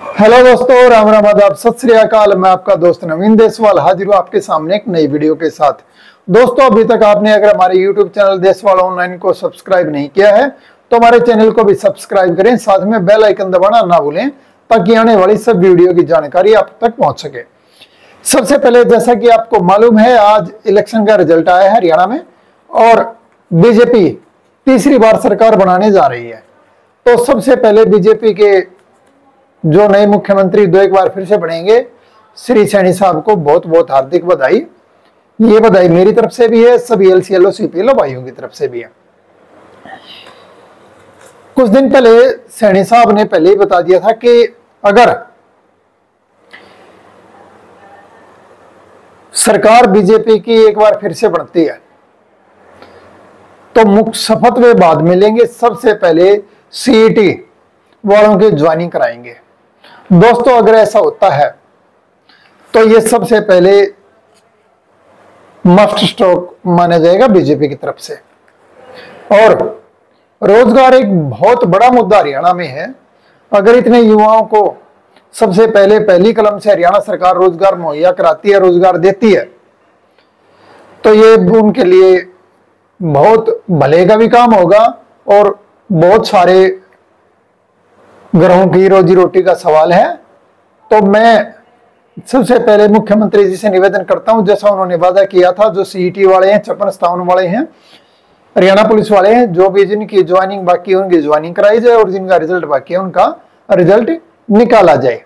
Hello दोस्तों, राम राम आदाब, सत श्री अकाल। मैं आपका दोस्त नवीन देसवाल हाजिर हूँ आपके सामने एक नई वीडियो के साथ। दोस्तों, अभी तक आपने अगर हमारे YouTube चैनल देसवाल ऑनलाइन को सब्सक्राइब नहीं किया है तो हमारे चैनल को भी सब्सक्राइब करें, साथ में बेल आइकन दबाना ना भूलें ताकि आने वाली सब वीडियो की जानकारी आप तक पहुंच सके। सबसे पहले, जैसा कि आपको मालूम है, आज इलेक्शन का रिजल्ट आया है हरियाणा में और बीजेपी तीसरी बार सरकार बनाने जा रही है। तो सबसे पहले बीजेपी के जो नए मुख्यमंत्री दो एक बार फिर से बनेंगे, श्री सैनी साहब को बहुत बहुत हार्दिक बधाई। ये बधाई मेरी तरफ से भी है, सभी एलसीएलओ सीपीएलओ भाइयों की तरफ से भी है। कुछ दिन पहले सैनी साहब ने पहले ही बता दिया था कि अगर सरकार बीजेपी की एक बार फिर से बनती है तो मुख्य शपथ वे बाद में लेंगे, सबसे पहले सीईटी वालों की ज्वाइनिंग कराएंगे। दोस्तों, अगर ऐसा होता है तो ये सबसे पहले मस्ट स्ट्रोक माना जाएगा बीजेपी की तरफ से। और रोजगार एक बहुत बड़ा मुद्दा हरियाणा में है। अगर इतने युवाओं को सबसे पहले पहली कलम से हरियाणा सरकार रोजगार मुहैया कराती है, रोजगार देती है, तो ये उनके लिए बहुत भले का भी काम होगा और बहुत सारे घरों की रोजी रोटी का सवाल है। तो मैं सबसे पहले मुख्यमंत्री जी से निवेदन करता हूं, जैसा उन्होंने वादा किया था, जो सीईटी वाले हैं, 56-57 वाले हैं, हरियाणा पुलिस वाले हैं, जो भी जिनकी ज्वाइनिंग बाकी है उनकी ज्वाइनिंग कराई जाए और जिनका रिजल्ट बाकी है उनका रिजल्ट निकाला जाए।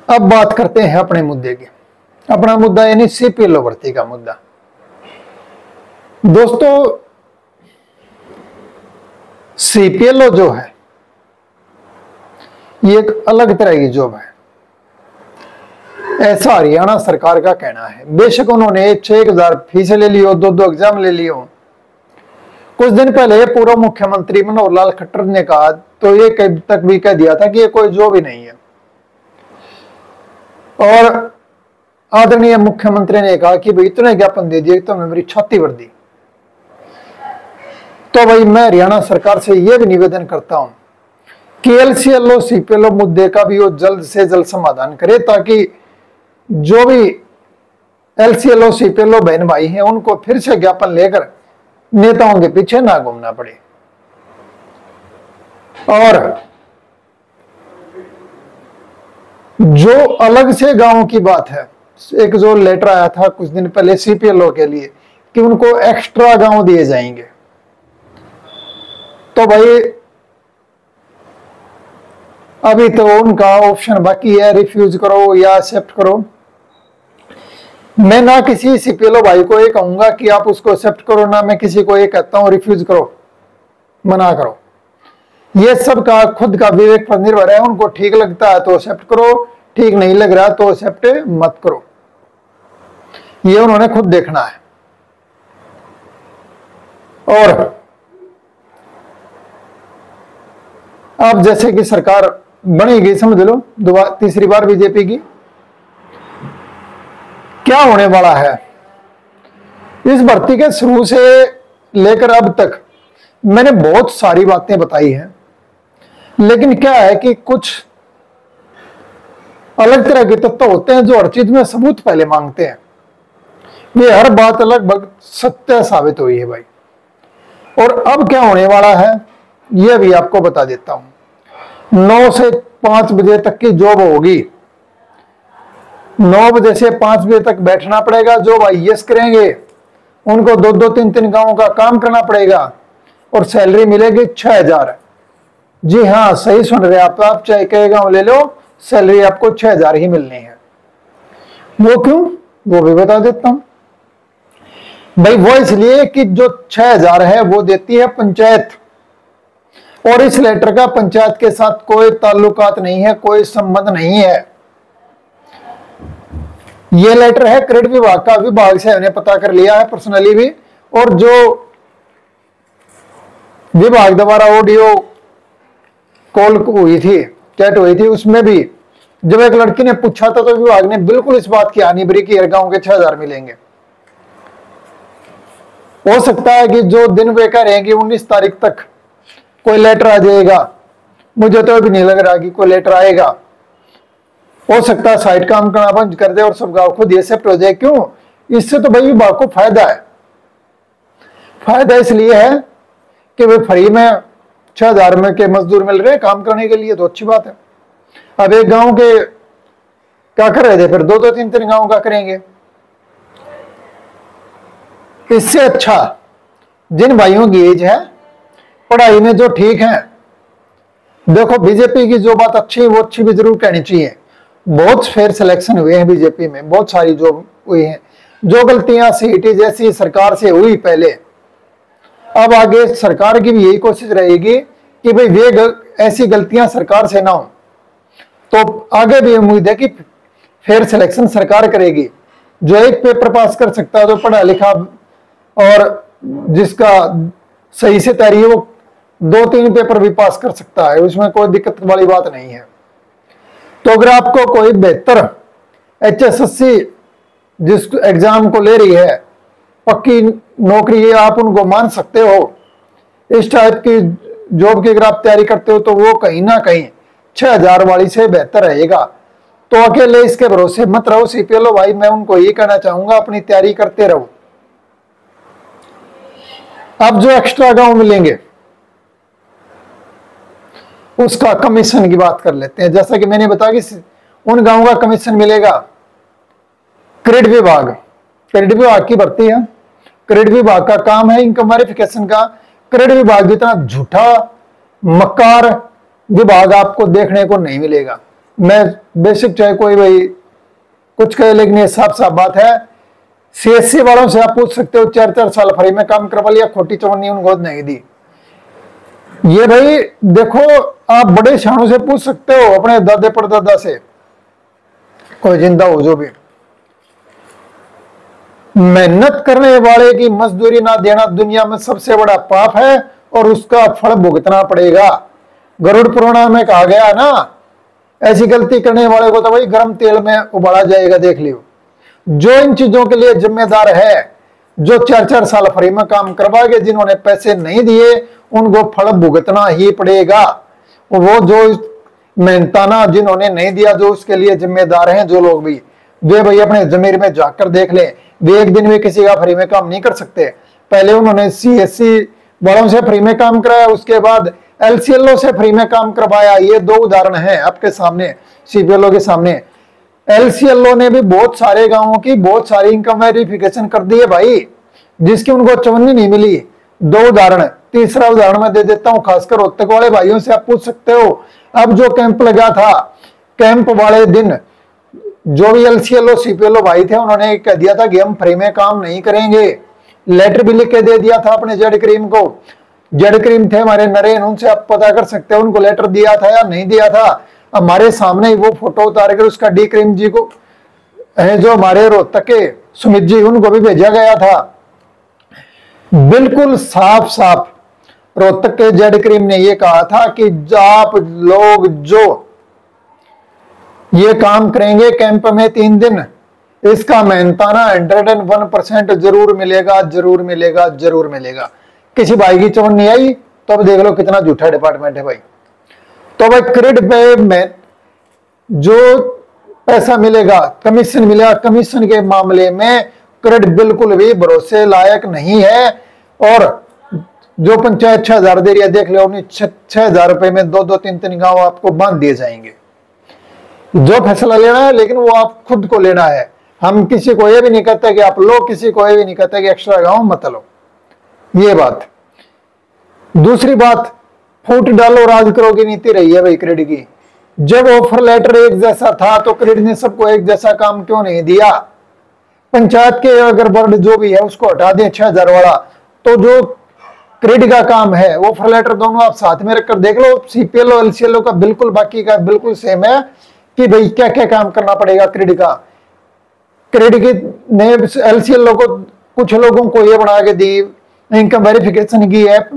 अब बात करते हैं अपने मुद्दे की। अपना मुद्दा यानी सीपीएलओ भर्ती का मुद्दा। दोस्तों, सीपीएलओ जो है ये एक अलग तरह की जॉब है, ऐसा हरियाणा सरकार का कहना है। बेशक उन्होंने 6,000 फीस ले लियो, 2-2 एग्जाम ले लियो। कुछ दिन पहले पूर्व मुख्यमंत्री मनोहर लाल खट्टर ने कहा तो ये कब तक भी कह दिया था कि ये कोई जॉब ही नहीं है। और आदरणीय मुख्यमंत्री ने कहा कि भाई इतने ज्ञापन दे दिए तो मैं मेरी छाती भर दी। तो भाई मैं हरियाणा सरकार से यह भी निवेदन करता हूं कि एलसीएलओ सीपीएलओ मुद्दे का भी वो जल्द से जल्द समाधान करे, ताकि जो भी एलसीएलओ सीपीएलओ बहन भाई हैं उनको फिर से ज्ञापन लेकर नेताओं के पीछे ना घूमना पड़े। और जो अलग से गांव की बात है, एक जो लेटर आया था कुछ दिन पहले सीपीएलओ के लिए कि उनको एक्स्ट्रा गांव दिए जाएंगे, तो भाई अभी तो उनका ऑप्शन बाकी है, रिफ्यूज करो या एक्सेप्ट करो। मैं ना किसी सीपीएलओ भाई को ये कहूंगा कि आप उसको एक्सेप्ट करो, ना मैं किसी को ये कहता हूं रिफ्यूज करो, मना करो। ये सब का खुद का विवेक पर निर्भर है। उनको ठीक लगता है तो एक्सेप्ट करो, ठीक नहीं लग रहा तो एक्सेप्ट मत करो, ये उन्होंने खुद देखना है। और अब जैसे कि सरकार बनेगी, समझ लो तीसरी बार बीजेपी की, क्या होने वाला है इस भर्ती के शुरू से लेकर अब तक मैंने बहुत सारी बातें बताई हैं, लेकिन क्या है कि कुछ अलग तरह के तत्व होते हैं जो हर चीज में सबूत पहले मांगते हैं। ये हर बात लगभग सत्य साबित हुई है भाई। और अब क्या होने वाला है यह भी आपको बता देता हूं। 9 से 5 बजे तक की जॉब होगी। 9 बजे से 5 बजे तक बैठना पड़ेगा। जो भाई यस करेंगे उनको 2-2, 3-3 गांवों का काम करना पड़ेगा और सैलरी मिलेगी 6,000। जी हाँ, सही सुन रहे आप चाहे कई गांव ले लो, सैलरी आपको 6,000 ही मिलनी है। वो क्यों, वो भी बता देता हूं भाई। वो इसलिए कि जो 6,000 है वो देती है पंचायत, और इस लेटर का पंचायत के साथ कोई ताल्लुकात नहीं है, कोई संबंध नहीं है। ये लेटर है क्रेडिट विभाग का। विभाग से हमने पता कर लिया है पर्सनली भी, और जो विभाग द्वारा ऑडियो कॉल हुई थी, चैट हुई थी, उसमें भी जब एक लड़की ने पूछा था तो विभाग ने बिल्कुल इस बात की हानि भरी कि हर गांव के 6,000 मिलेंगे। हो सकता है कि जो दिन वे कह रहे हैं कि 19 तारीख तक कोई लेटर आ जाएगा मुझे तो अभी नहीं लग रहा कि कोई लेटर आएगा। हो सकता है साइट काम करना बंद कर दे और सब गांव खुद ये शिफ्ट हो जाए। क्यों? इससे तो भाई विभाग को फायदा है। फायदा इसलिए है कि वे फ्री में 6,000 में के मजदूर मिल रहे हैं काम करने के लिए, तो अच्छी बात है। अब एक गांव के क्या कर रहे थे, फिर दो दो तीन तीन गांव का करेंगे। इससे अच्छा जिन भाइयों की एज है पढ़ाई में जो ठीक है, देखो बीजेपी की जो बात अच्छी है वो अच्छी भी जरूर कहनी चाहिए। बहुत फेयर सिलेक्शन हुए हैं बीजेपी में, बहुत सारी जो हुई हैं। जो गलतियां सीईटी जैसी सरकार से हुई पहले, अब आगे सरकार की भी यही कोशिश रहेगी कि भाई वे ऐसी गलतियां सरकार से ना हो। तो आगे भी उम्मीद है कि फेयर सिलेक्शन सरकार करेगी। जो एक पेपर पास कर सकता है, जो पढ़ा लिखा और जिसका सही से तैयारी है, वो 2-3 पेपर भी पास कर सकता है, उसमें कोई दिक्कत वाली बात नहीं है। तो अगर आपको कोई बेहतर HSSC जिस एग्जाम को ले रही है, पक्की नौकरी है, आप उनको मान सकते हो, इस टाइप की जॉब की अगर आप तैयारी करते हो, तो वो कहीं ना कहीं 6,000 वाली से बेहतर रहेगा। तो अकेले इसके भरोसे मत रहो CPLO भाई, मैं उनको ये कहना चाहूंगा अपनी तैयारी करते रहो। अब जो एक्स्ट्रा गांव मिलेंगे उसका कमीशन की बात कर लेते हैं। जैसा कि मैंने बताया कि उन गांवों का कमीशन मिलेगा। क्रेडिट विभाग की भर्ती है। क्रेडिट विभाग का काम है इनकम वेरिफिकेशन का। क्रेडिट विभाग जितना झूठा मक्कार विभाग आपको देखने को नहीं मिलेगा। मैं बेसिक चाहे कोई भाई कुछ कहे, लेकिन ये साफ साफ बात है। CSC वालों से आप पूछ सकते हो, 4-4 साल फ्री में काम करवा लिया, खोटी चवन्नी उनको नहीं दी। ये भाई देखो, आप बड़े शानों से पूछ सकते हो, अपने दादे परदादा से, कोई जिंदा हो जो भी। मेहनत करने वाले की मजदूरी ना देना दुनिया में सबसे बड़ा पाप है और उसका फल भुगतना पड़ेगा। गरुड़ पुराण में कहा गया ना, ऐसी गलती करने वाले को तो भाई गर्म तेल में उबाला जाएगा, देख लियो। जो इन चीजों के लिए जिम्मेदार है, जो 4-4 साल फ्री में काम करवा के जिन्होंने पैसे नहीं दिए, उनको फल भुगतना ही पड़ेगा। वो जो मेहनताना जिन्होंने नहीं दिया, जो उसके लिए जिम्मेदार हैं जो लोग भी, वे भाई अपने जमीर में जाकर देख लें। वे एक दिन भी किसी का फ्री में काम नहीं कर सकते। पहले उन्होंने CSC वालों से फ्री में काम कराया, उसके बाद LCLO से फ्री में काम करवाया। ये 2 उदाहरण हैं आपके सामने, CPLO के सामने। LCLO ने भी बहुत सारे गांवों की बहुत सारी इनकम वेरिफिकेशन कर दी है भाई, जिसकी उनको चवन्नी नहीं मिली। 2 उदाहरण। तीसरा उदाहरण मैं दे देता हूं, खासकर रोहतक वाले भाइयों से आप पूछ सकते हो। अब जो कैंप लगा था, कैंप वाले दिन जो भी LCLO CPLO भाई थे, उन्होंने कह दिया था कि हम फ्री में काम नहीं करेंगे। लेटर भी लिख के दे दिया था अपने जेड क्रीम को। जेड क्रीम थे हमारे नरेन, उनसे आप पता कर सकते हो उनको लेटर दिया था या नहीं दिया था। हमारे सामने ही वो फोटो उतार कर उसका डी क्रीम जी को है, जो हमारे रोहतक के सुमित जी, उनको भी भेजा गया था। बिल्कुल साफ साफ रोहतक के जेड क्रीम ने ये कहा था कि आप लोग जो ये काम करेंगे कैंप में 3 दिन, इसका मेहनताना 101% जरूर मिलेगा, जरूर मिलेगा, जरूर मिलेगा। किसी भाई की चवन नहीं आई तो अब देख लो कितना झूठा डिपार्टमेंट है भाई। तो भाई क्रेडिट पे में जो पैसा मिलेगा, कमीशन मिलेगा, कमीशन के मामले में क्रेडिट बिल्कुल भी भरोसे लायक नहीं है। और जो पंचायत 6,000 दे रही है, देख लो 6,000 रुपए में 2-2, 3-3 गांव आपको बांध दिए जाएंगे। जो फैसला लेना है लेकिन वो आप खुद को लेना है। हम किसी को ये भी नहीं कहते कि आप लो, किसी को ये भी नहीं कहते कि एक्स्ट्रा गांव मत लो। ये बात। दूसरी बात, फूट डालो राज करो की नीति रही है भाई क्रेडिट की। जब ऑफर लेटर एक जैसा था तो क्रेडिट ने सबको एक जैसा काम क्यों नहीं दिया? पंचायत के अगर वर्ड जो भी है उसको हटा दें 6,000 वाला, तो जो क्रेडिट का काम है ऑफर लेटर दोनों आप साथ में रखकर देख लो। CPLO LCLO का बिल्कुल बाकी का बिल्कुल सेम है कि भाई क्या क्या काम करना पड़ेगा क्रेडिट का। क्रेडिट ने LCLO को कुछ लोगों को ये बना के दी इनकम वेरिफिकेशन की ऐप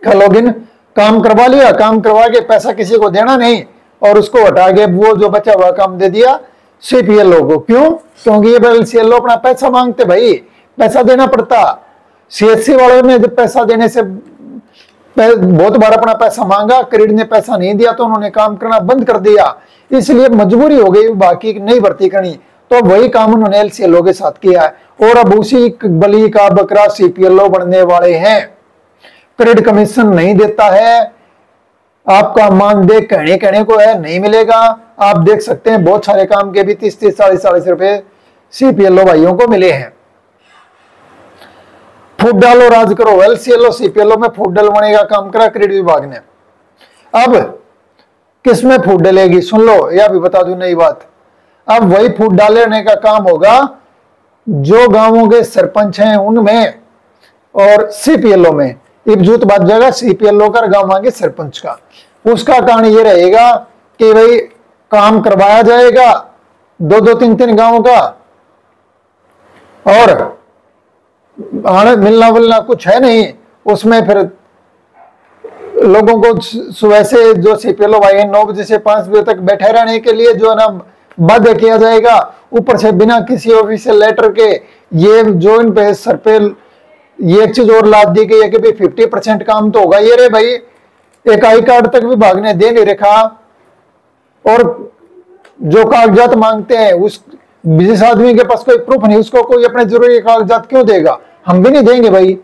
का लॉगिन, काम करवा लिया, काम करवा के पैसा किसी को देना नहीं और उसको हटा के वो जो बचा हुआ काम दे दिया CPLO को। क्यों? क्योंकि ये LCLO अपना पैसा मांगते भाई, पैसा देना पड़ता। CSC वालों ने जब पैसा देने से बहुत बार अपना पैसा मांगा, क्रेड ने पैसा नहीं दिया तो उन्होंने काम करना बंद कर दिया, इसलिए मजबूरी हो गई बाकी नहीं भर्ती करनी। तो वही काम उन्होंने एलसीएलओ के साथ किया है और अब उसी बलि का बकरा सीपीएलओ बनने वाले हैं। क्रेड कमीशन नहीं देता है, आपका मानदेय कहने कहने को है नहीं मिलेगा। आप देख सकते हैं बहुत सारे काम के भी 30-30, 40-40 रुपए सीपीएलओ भाइयों को मिले हैं। फूट डालो राज करो, एलसीएलओ सीपीएलओ में फूट डलवाने का काम करा क्रेड विभाग ने। अब किसमें फूट डलेगी सुन लो, यह भी बता दूं नई बात। अब वही फूट डालने का काम होगा जो गांवों के सरपंच हैं उनमें और सीपीएलओ में इबजूत बात जाएगा सीपीएलओ का, गांव के सरपंच का। उसका कारण ये रहेगा कि भाई काम करवाया जाएगा 2-2, 3-3 गांवों का, और मिलना मिलना कुछ है नहीं उसमें। फिर लोगों को सुबह से जो सीपीएलओ भाई 9 बजे से 5 बजे तक बैठे रहने के लिए जो है ना बाध्य किया जाएगा, ऊपर से बिना किसी ऑफिशियल लेटर के। ये जो इन पे सर पे ये एक चीज और लाद दी गई है कि भाई 50% काम तो होगा। ये रे भाई एक आई कार्ड तक विभाग ने दे नहीं रखा, और जो कागजात मांगते हैं उस जिस आदमी के पास कोई प्रूफ नहीं उसको कोई अपने जरूरी कागजात क्यों देगा? हम भी नहीं देंगे भाई।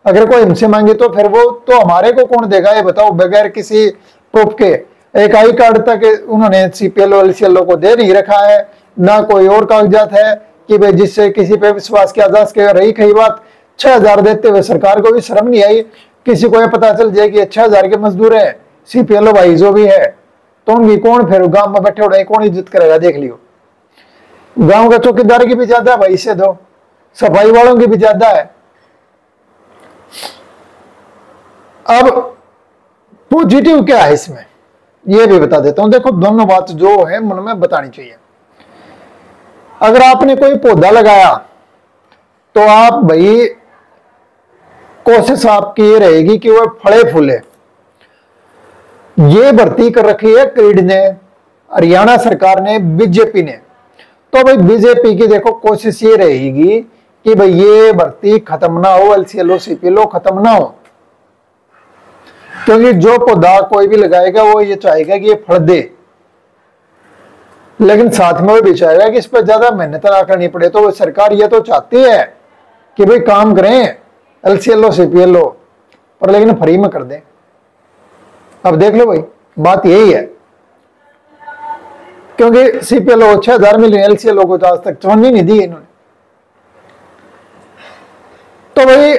अगर कोई हमसे मांगे तो फिर वो तो हमारे को कौन देगा ये बताओ, बगैर किसी प्रूफ के। एक आई कार्ड तक उन्होंने सीपीएलओ एलसीएलओ को दे नहीं रखा है, ना कोई और कागजात है कि भाई जिससे किसी पे विश्वास किया जा सके। रही कई बात 6,000 देते हुए सरकार को भी शर्म नहीं आई, किसी को यह पता चल जाए कि 6,000 के मजदूर है सीपीएलओ भाई जो भी है, तो उनकी कौन फिर गांव में बैठे उड़े कौन इज्जत करेगा? देख लियो, गांव का चौकीदार की भी ज्यादा भाई से दो, सफाई वालों की भी ज्यादा है। अब पॉजिटिव क्या है इसमें ये भी बता देता हूं। देखो दोनों बात जो है मन में बतानी चाहिए। अगर आपने कोई पौधा लगाया तो आप भाई कोशिश आपकी ये रहेगी कि वह फले फूले। ये भर्ती कर रखी है क्रेड ने, हरियाणा सरकार ने, बीजेपी ने। तो भाई बीजेपी की देखो कोशिश ये रहेगी कि भाई ये भर्ती खत्म ना हो, एलसीएलओ सीपीएलओ खत्म ना हो, क्योंकि जो पौधा कोई भी लगाएगा वो ये चाहेगा कि ये फल दे, लेकिन साथ में वो भी चाहेगा कि इस पर ज्यादा मेहनत ना करनी पड़े। तो वो सरकार ये तो चाहती है कि भाई काम करें एलसीएलओ सीपीएलओ पर, लेकिन फ्री में कर दें। अब देख लो भाई बात यही है, क्योंकि सीपीएलओ 6,000 मिले, एलसीएलओ को तो आज तक 54 नहीं दी इन्होंने। तो भाई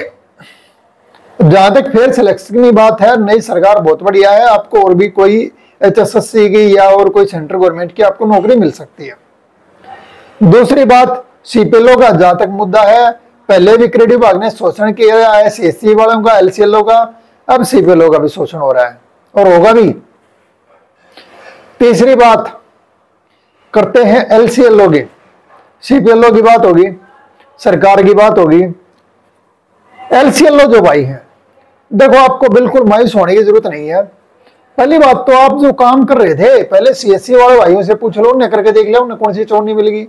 जहां तक फेयर सिलेक्शन की बात है, नई सरकार बहुत बढ़िया है, आपको और भी कोई एचएसएससी की या और कोई सेंट्रल गवर्नमेंट की आपको नौकरी मिल सकती है। दूसरी बात सीपीएलओ का जहां तक मुद्दा है, पहले भी क्रेड विभाग ने शोषण किया है सीएससी वालों का, एलसीएलओ का, अब सीपीएलओ का भी शोषण हो रहा है और होगा भी। तीसरी बात करते हैं एलसीएलओ की, सीपीएलओ की बात होगी, सरकार की बात होगी। एलसीएलओ जो भाई है, देखो आपको बिल्कुल मायूस होने की जरूरत नहीं है। पहली बात तो आप जो काम कर रहे थे पहले सीएससी वाले भाइयों से पूछ लो, उन्हें करके देख लिया उन्हें कौन सी चोर नहीं मिलेगी,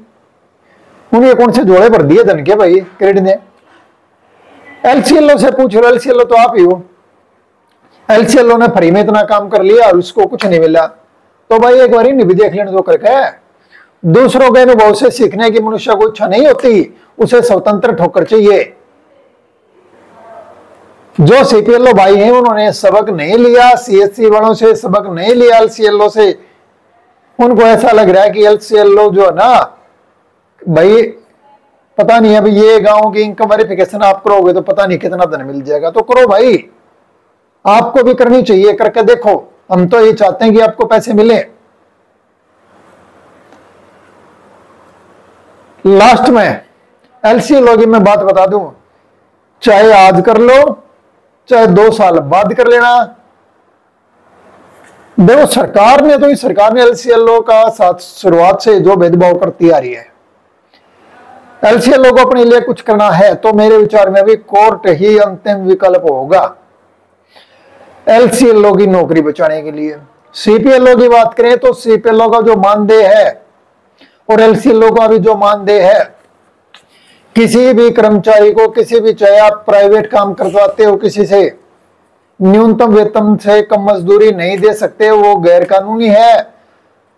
उन्हें कौन से जोड़े भर दिए धन के भाई क्रेड ने। एलसीएलओ से पूछ लो, एलसीएलओ तो आप ही हो। एलसीएलओ ने फ्री में इतना काम कर लिया और उसको कुछ नहीं मिला, तो भाई एक बार भी देख लेने दो करके। दूसरों के अनुभव से सीखने की मनुष्य को इच्छा नहीं होती, उसे स्वतंत्र ठोकर चाहिए। जो सीपीएलओ भाई हैं उन्होंने सबक नहीं लिया सीएससी वालों से, सबक नहीं लिया एलसीएलओ से। उनको ऐसा लग रहा है कि एलसीएलओ जो है ना भाई पता नहीं, अभी ये गांव की इनकम वेरिफिकेशन आप करोगे तो पता नहीं कितना धन मिल जाएगा। तो करो भाई, आपको भी करनी चाहिए, करके देखो। हम तो ये चाहते हैं कि आपको पैसे मिले। लास्ट में एलसीएलओ की मैं बात बता दूं, चाहे आज कर लो चाहे 2 साल बाद कर लेना। देखो सरकार ने एलसीएलओ का साथ शुरुआत से जो भेदभाव करती आ रही है, एलसीएलओ को अपने लिए कुछ करना है तो मेरे विचार में भी कोर्ट ही अंतिम विकल्प होगा एलसीएलओ की नौकरी बचाने के लिए। सीपीएलओ की बात करें तो सीपीएलओ का जो मानदेय है और एलसीएलओ का भी जो मानदेय है, किसी भी कर्मचारी को, किसी भी, चाहे आप प्राइवेट काम करवाते हो किसी से, न्यूनतम वेतन से कम मजदूरी नहीं दे सकते, वो गैर कानूनी है।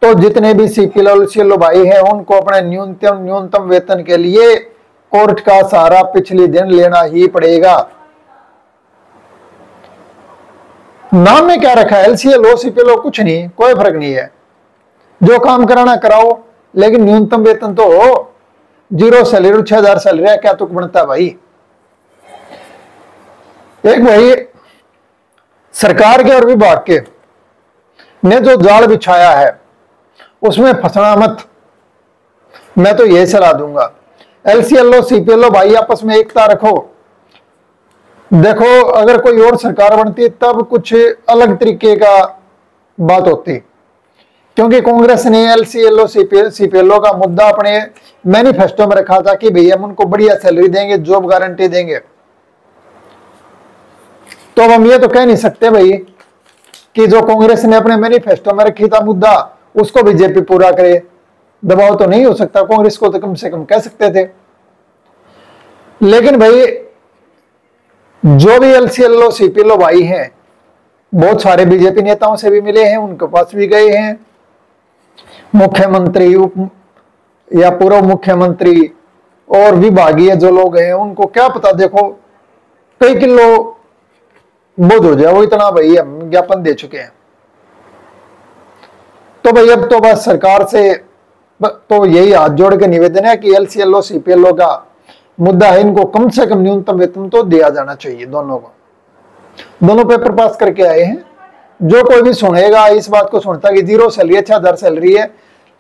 तो जितने भी सीपीएल भाई हैं उनको अपने न्यूनतम वेतन के लिए कोर्ट का सहारा पिछले दिन लेना ही पड़ेगा। नाम में क्या रखा है, एलसीएल सीपीएल कुछ नहीं, कोई फर्क नहीं है। जो काम कराना कराओ, लेकिन न्यूनतम वेतन तो हो। 0 सैलरी 6000 सैलरी है, क्या तुक बनता है भाई। एक भाई सरकार के और विभाग के ने जो जाल बिछाया है उसमें फंसना मत। मैं तो यही सलाह दूंगा, एलसीएल सीपीएल भाई आपस में एकता रखो। देखो अगर कोई और सरकार बनती तब कुछ अलग तरीके का बात होती, क्योंकि कांग्रेस ने एलसीएल सीपीएल का मुद्दा अपने मैनिफेस्टो में रखा था कि भैया हम उनको बढ़िया सैलरी देंगे, जॉब गारंटी देंगे। तो अब हम ये तो कह नहीं सकते भाई कि जो कांग्रेस ने अपने मैनिफेस्टो में रखी था मुद्दा उसको बीजेपी पूरा करे। दबाव तो नहीं हो सकता, कांग्रेस को तो कम से कम कह सकते थे। लेकिन भाई जो भी एलसीएल सीपीएल भाई हैं, बहुत सारे बीजेपी नेताओं से भी मिले हैं, उनके पास भी गए हैं। मुख्यमंत्री या पूर्व मुख्यमंत्री और विभागीय जो लोग हैं उनको क्या पता, देखो कई किलो बोझ हो जाए, वो इतना भाई हम ज्ञापन दे चुके हैं। तो भाई अब तो बस सरकार से तो यही हाथ जोड़ के निवेदन है कि एलसीएल सीपीएल का मुद्दा है, इनको कम से कम न्यूनतम वेतन तो दिया जाना चाहिए। दोनों को, दोनों पेपर पास करके आए हैं। जो कोई भी सुनेगा इस बात को सुनता कि 0 सैलरी 6000 सैलरी है,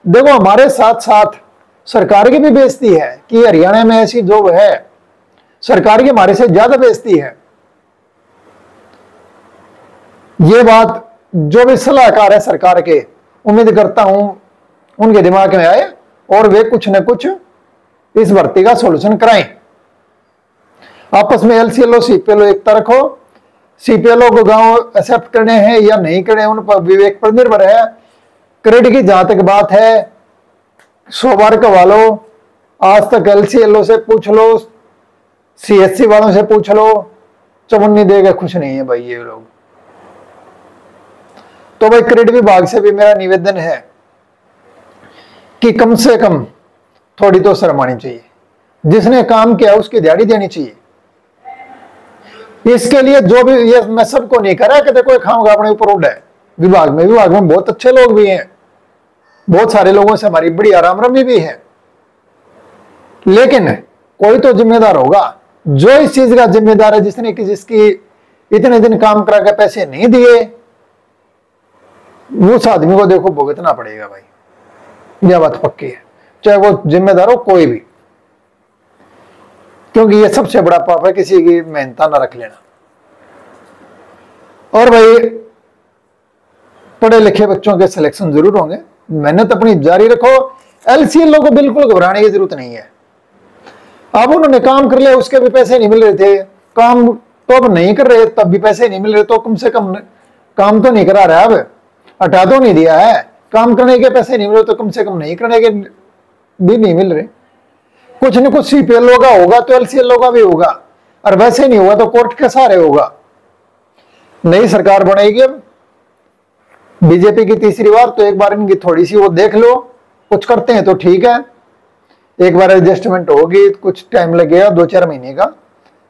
देखो हमारे साथ साथ सरकार की भी बेइज्जती है कि हरियाणा में ऐसी जॉब है, सरकार की हमारे से ज्यादा बेइज्जती है। ये बात जो भी सलाहकार है सरकार के, उम्मीद करता हूं उनके दिमाग में आए और वे कुछ न कुछ इस भर्ती का सॉल्यूशन कराएं। आपस में एलसीएल सीपीएल एकता रखो। सीपीएल को गांव एक्सेप्ट करने हैं या नहीं करने उन पर विवेक पर निर्भर है। क्रेडिट की जहां तक बात है 100 बार कवा लो, आज तक एलसीएल से पूछ लो, सीएससी वालों से पूछ लो, चमुन्नी देगा खुश नहीं है भाई ये लोग। तो भाई क्रेडिट विभाग से भी मेरा निवेदन है कि कम से कम थोड़ी तो शर्म आनी चाहिए, जिसने काम किया उसकी दिहाड़ी देनी चाहिए। इसके लिए जो भी, ये मैं सबको नहीं कह रहा कि देखो खाऊंगा अपने ऊपर उड़ है। विभाग में बहुत अच्छे लोग भी हैं, बहुत सारे लोगों से हमारी बड़ी आराम रमी भी है, लेकिन कोई तो जिम्मेदार होगा। जो इस चीज का जिम्मेदार है, जिसने कि जिसकी इतने दिन काम करा के पैसे नहीं दिए, उस आदमी को देखो भुगतना पड़ेगा भाई, यह बात पक्की है, चाहे वो जिम्मेदार हो कोई भी। क्योंकि ये सबसे बड़ा पाप है किसी की मेहनत ना रख लेना। और भाई पढ़े लिखे बच्चों के सिलेक्शन जरूर होंगे, मेहनत अपनी जारी रखो। एलसीएल को बिल्कुल घबराने की जरूरत नहीं है। अब उन्होंने काम कर लिया, उसके भी पैसे नहीं मिल रहे थे, काम तो अब नहीं कर रहे तब भी पैसे नहीं मिल रहे, तो कम से कम काम तो नहीं करा रहा, अब हटा तो नहीं दिया है। काम करने के पैसे नहीं मिल रहे तो कम से कम नहीं करने के भी नहीं मिल रहे। कुछ न कुछ सीपीएल का होगा तो एलसीएल का भी होगा, और वैसे नहीं होगा तो कोर्ट के सहारे होगा। नई सरकार बनेगी अब बीजेपी की तीसरी बार, तो एक बार इनकी थोड़ी सी वो देख लो, कुछ करते हैं तो ठीक है, एक बार एडजस्टमेंट होगी, कुछ टाइम लगेगा 2-4 महीने का,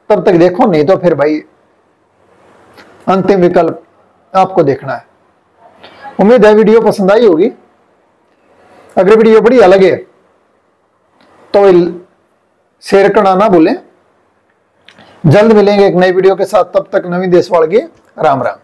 तब तक देखो, नहीं तो फिर भाई अंतिम विकल्प आपको देखना है। उम्मीद है वीडियो पसंद आई होगी। अगर वीडियो बढ़िया लगे तो शेयर करना ना भूलें। जल्द मिलेंगे एक नई वीडियो के साथ, तब तक नवीन देशवाल की राम राम।